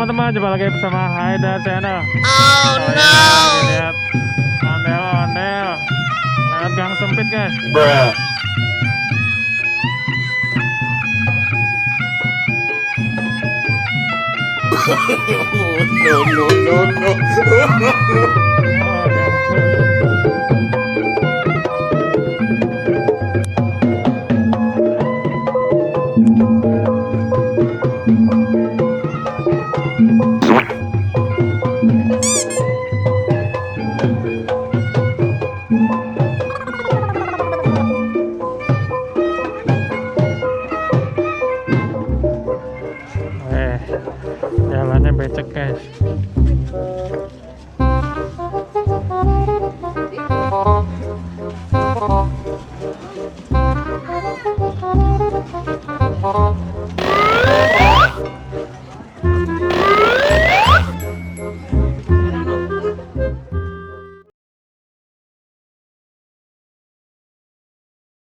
teman-teman, jumpa lagi bersama Haida Channel. Oh no. Lihat ondel-ondel lewat gang sempit guys. Bruh. Jalannya becek guys.